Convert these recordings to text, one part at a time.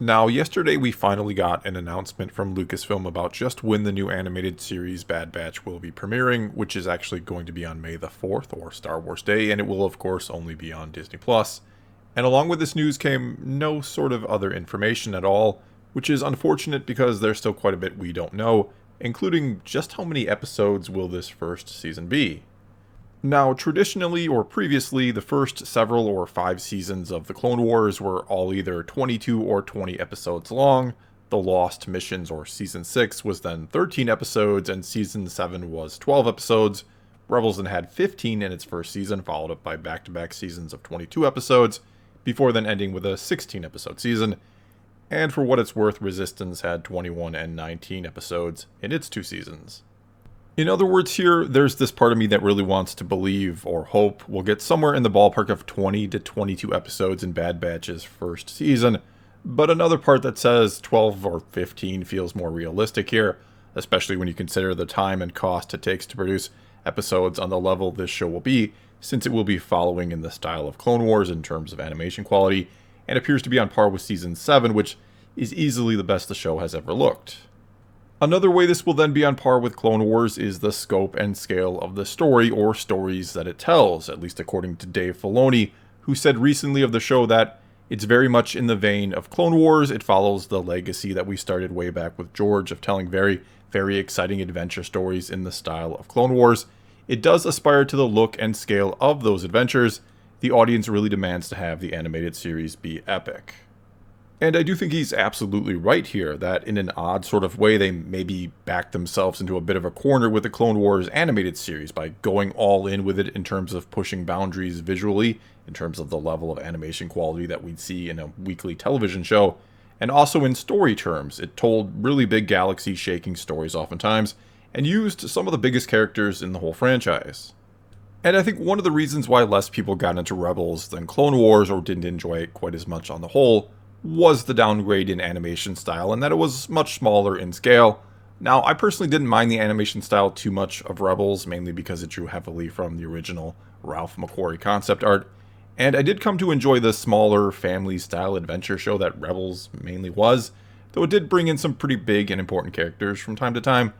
Now, yesterday we finally got an announcement from Lucasfilm about just when the new animated series Bad Batch will be premiering, which is actually going to be on May the 4th, or Star Wars Day, and it will of course only be on Disney+. And along with this news came no sort of other information at all, which is unfortunate because there's still quite a bit we don't know, including just how many episodes will this first season be. Now, traditionally or previously, the first several or 5 seasons of the Clone Wars were all either 22 or 20 episodes long. The Lost Missions or Season 6 was then 13 episodes, and Season 7 was 12 episodes. Rebels then had 15 in its first season, followed up by back-to-back seasons of 22 episodes, before then ending with a 16-episode season. And for what it's worth, Resistance had 21 and 19 episodes in its 2 seasons. In other words here, there's this part of me that really wants to believe or hope we'll get somewhere in the ballpark of 20 to 22 episodes in Bad Batch's first season, but another part that says 12 or 15 feels more realistic here, especially when you consider the time and cost it takes to produce episodes on the level this show will be, since it will be following in the style of Clone Wars in terms of animation quality, and appears to be on par with Season 7, which is easily the best the show has ever looked. Another way this will then be on par with Clone Wars is the scope and scale of the story or stories that it tells, at least according to Dave Filoni, who said recently of the show that it's very much in the vein of Clone Wars. It follows the legacy that we started way back with George of telling very, very exciting adventure stories in the style of Clone Wars. It does aspire to the look and scale of those adventures. The audience really demands to have the animated series be epic. And I do think he's absolutely right here, that in an odd sort of way they maybe backed themselves into a bit of a corner with the Clone Wars animated series by going all in with it in terms of pushing boundaries visually, in terms of the level of animation quality that we'd see in a weekly television show, and also in story terms. It told really big galaxy-shaking stories oftentimes, and used some of the biggest characters in the whole franchise. And I think one of the reasons why less people got into Rebels than Clone Wars, or didn't enjoy it quite as much on the whole, was the downgrade in animation style, and that it was much smaller in scale. Now, I personally didn't mind the animation style too much of Rebels, mainly because it drew heavily from the original Ralph McQuarrie concept art, and I did come to enjoy the smaller family-style adventure show that Rebels mainly was, though it did bring in some pretty big and important characters from time to time.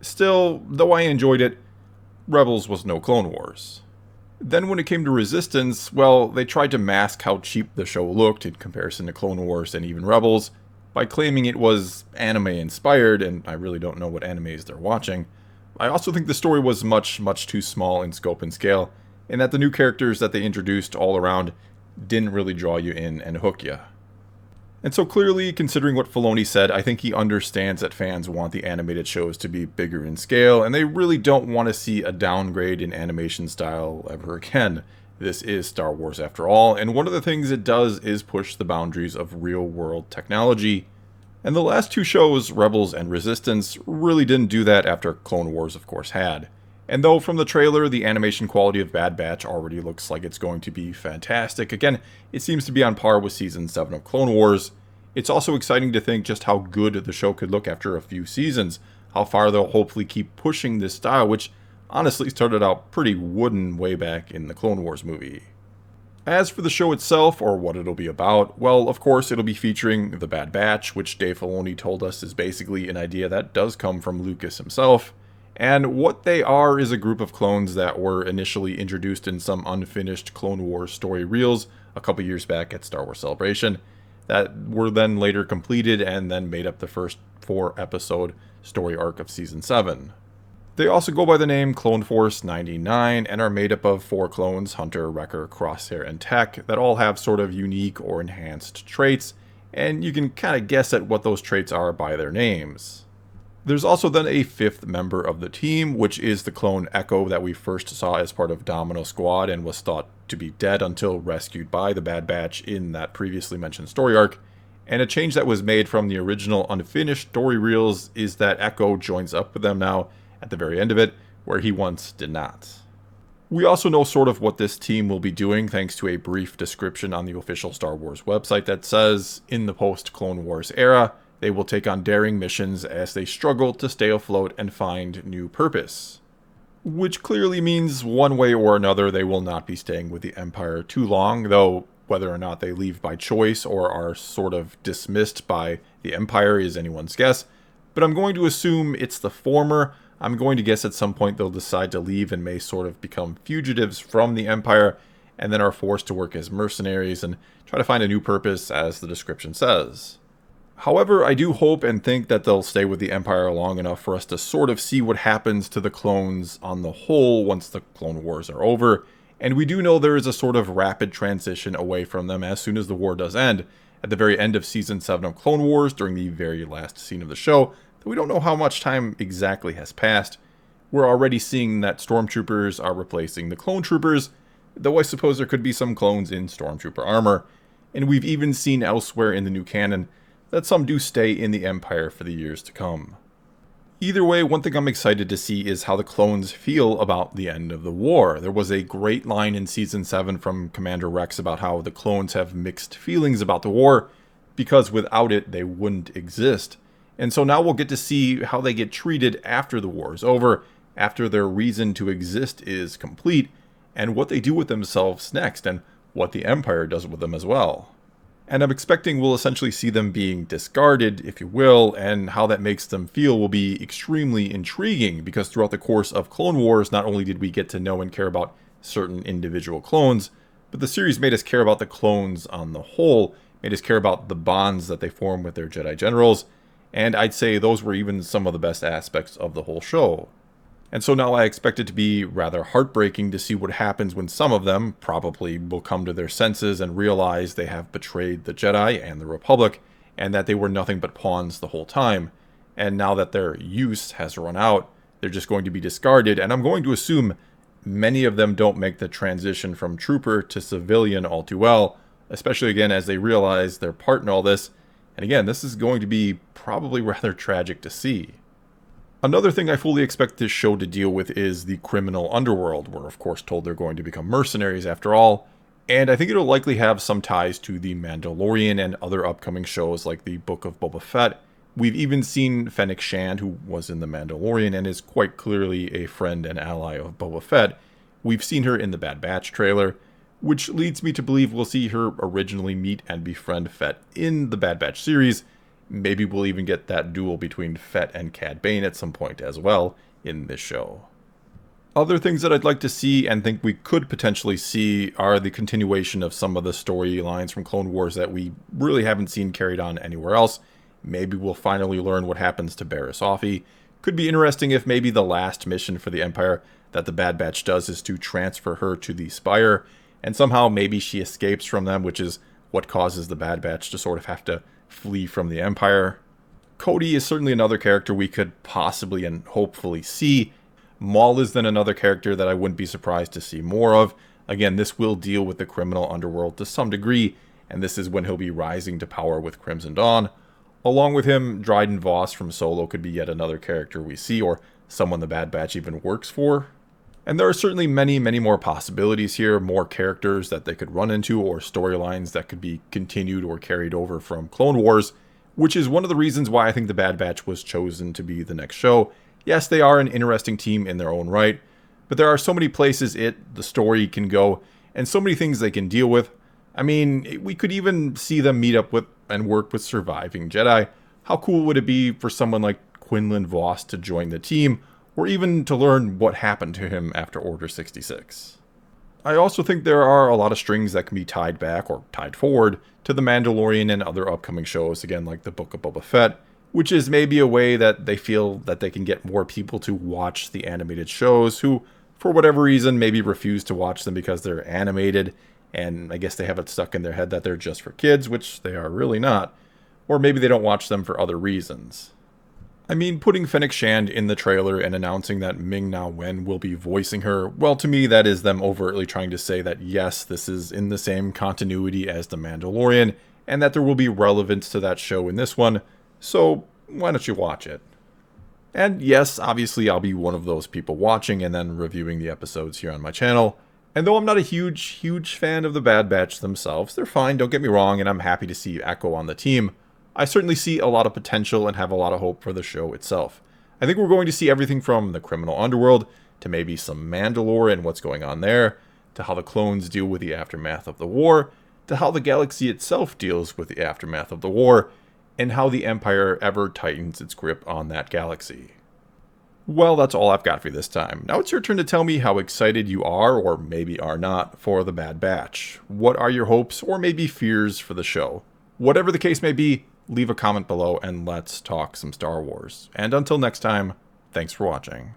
Still, though I enjoyed it, Rebels was no Clone Wars. Then when it came to Resistance, well, they tried to mask how cheap the show looked in comparison to Clone Wars and even Rebels by claiming it was anime-inspired, and I really don't know what animes they're watching. I also think the story was much, much too small in scope and scale, and that the new characters that they introduced all around didn't really draw you in and hook you. And so clearly, considering what Filoni said, I think he understands that fans want the animated shows to be bigger in scale, and they really don't want to see a downgrade in animation style ever again. This is Star Wars after all, and one of the things it does is push the boundaries of real-world technology. And the last 2 shows, Rebels and Resistance, really didn't do that after Clone Wars of course had. And though from the trailer, the animation quality of Bad Batch already looks like it's going to be fantastic, again, it seems to be on par with Season 7 of Clone Wars. It's also exciting to think just how good the show could look after a few seasons, how far they'll hopefully keep pushing this style, which honestly started out pretty wooden way back in the Clone Wars movie. As for the show itself, or what it'll be about, well, of course, it'll be featuring the Bad Batch, which Dave Filoni told us is basically an idea that does come from Lucas himself. And what they are is a group of clones that were initially introduced in some unfinished Clone Wars story reels a couple years back at Star Wars Celebration, that were then later completed and then made up the first 4-episode story arc of Season 7. They also go by the name Clone Force 99 and are made up of 4 clones, Hunter, Wrecker, Crosshair, and Tech, that all have sort of unique or enhanced traits, and you can kind of guess at what those traits are by their names. There's also then a 5th member of the team, which is the clone Echo that we first saw as part of Domino Squad and was thought to be dead until rescued by the Bad Batch in that previously mentioned story arc. And a change that was made from the original unfinished story reels is that Echo joins up with them now at the very end of it, where he once did not. We also know sort of what this team will be doing thanks to a brief description on the official Star Wars website that says, in the post-Clone Wars era, they will take on daring missions as they struggle to stay afloat and find new purpose. Which clearly means one way or another they will not be staying with the Empire too long, though Whether or not they leave by choice or are sort of dismissed by the Empire is anyone's guess, but I'm going to assume it's the former. I'm going to guess at some point they'll decide to leave and may sort of become fugitives from the Empire, and then are forced to work as mercenaries and try to find a new purpose, as the description says. However, I do hope and think that they'll stay with the Empire long enough for us to sort of see what happens to the clones on the whole once the Clone Wars are over, and we do know there is a sort of rapid transition away from them as soon as the war does end, at the very end of Season 7 of Clone Wars, during the very last scene of the show, though we don't know how much time exactly has passed. We're already seeing that Stormtroopers are replacing the Clone Troopers, though I suppose there could be some clones in Stormtrooper armor, and we've even seen elsewhere in the new canon that some do stay in the Empire for the years to come. Either way, one thing I'm excited to see is how the clones feel about the end of the war. There was a great line in Season 7 from Commander Rex about how the clones have mixed feelings about the war, because without it, they wouldn't exist. And so now we'll get to see how they get treated after the war is over, after their reason to exist is complete, and what they do with themselves next, and what the Empire does with them as well. And I'm expecting we'll essentially see them being discarded, if you will, and how that makes them feel will be extremely intriguing, because throughout the course of Clone Wars, not only did we get to know and care about certain individual clones, but the series made us care about the clones on the whole, made us care about the bonds that they form with their Jedi generals, and I'd say those were even some of the best aspects of the whole show. And so now I expect it to be rather heartbreaking to see what happens when some of them probably will come to their senses and realize they have betrayed the Jedi and the Republic, and that they were nothing but pawns the whole time. And now that their use has run out, they're just going to be discarded, and I'm going to assume many of them don't make the transition from trooper to civilian all too well, especially again as they realize their part in all this. And again, this is going to be probably rather tragic to see. Another thing I fully expect this show to deal with is the criminal underworld. We're of course told they're going to become mercenaries after all, and I think it'll likely have some ties to The Mandalorian and other upcoming shows like the Book of Boba Fett. We've even seen Fennec Shand, who was in The Mandalorian and is quite clearly a friend and ally of Boba Fett. We've seen her in the Bad Batch trailer, which leads me to believe we'll see her originally meet and befriend Fett in the Bad Batch series. Maybe we'll even get that duel between Fett and Cad Bane at some point as well in this show. Other things that I'd like to see and think we could potentially see are the continuation of some of the storylines from Clone Wars that we really haven't seen carried on anywhere else. Maybe we'll finally learn what happens to Barriss Offee. Could be interesting if maybe the last mission for the Empire that the Bad Batch does is to transfer her to the Spire, and somehow maybe she escapes from them, which is what causes the Bad Batch to sort of have to flee from the Empire. Cody is certainly another character we could possibly and hopefully see. Maul is then another character that I wouldn't be surprised to see more of. Again, this will deal with the criminal underworld to some degree, and this is when he'll be rising to power with Crimson Dawn. Along with him, Dryden Voss from Solo could be yet another character we see, or someone the Bad Batch even works for. And there are certainly many, many more possibilities here, more characters that they could run into, or storylines that could be continued or carried over from Clone Wars, which is one of the reasons why I think the Bad Batch was chosen to be the next show. Yes, they are an interesting team in their own right, but there are so many places the story can go, and so many things they can deal with. I mean, we could even see them meet up with and work with surviving Jedi. How cool would it be for someone like Quinlan Voss to join the team, or even to learn what happened to him after Order 66. I also think there are a lot of strings that can be tied back or tied forward to The Mandalorian and other upcoming shows, again like the Book of Boba Fett, which is maybe a way that they feel that they can get more people to watch the animated shows who, for whatever reason, maybe refuse to watch them because they're animated, and I guess they have it stuck in their head that they're just for kids, which they are really not, or maybe they don't watch them for other reasons. I mean, putting Fennec Shand in the trailer and announcing that Ming-Na Wen will be voicing her, well, to me, that is them overtly trying to say that, yes, this is in the same continuity as The Mandalorian, and that there will be relevance to that show in this one, so why don't you watch it? And yes, obviously, I'll be one of those people watching and then reviewing the episodes here on my channel. And though I'm not a huge fan of the Bad Batch themselves, they're fine, don't get me wrong, and I'm happy to see Echo on the team. I certainly see a lot of potential and have a lot of hope for the show itself. I think we're going to see everything from the criminal underworld, to maybe some Mandalore and what's going on there, to how the clones deal with the aftermath of the war, to how the galaxy itself deals with the aftermath of the war, and how the Empire ever tightens its grip on that galaxy. Well, that's all I've got for you this time. Now it's your turn to tell me how excited you are, or maybe are not, for The Bad Batch. What are your hopes, or maybe fears, for the show? Whatever the case may be, leave a comment below and let's talk some Star Wars. And until next time, thanks for watching.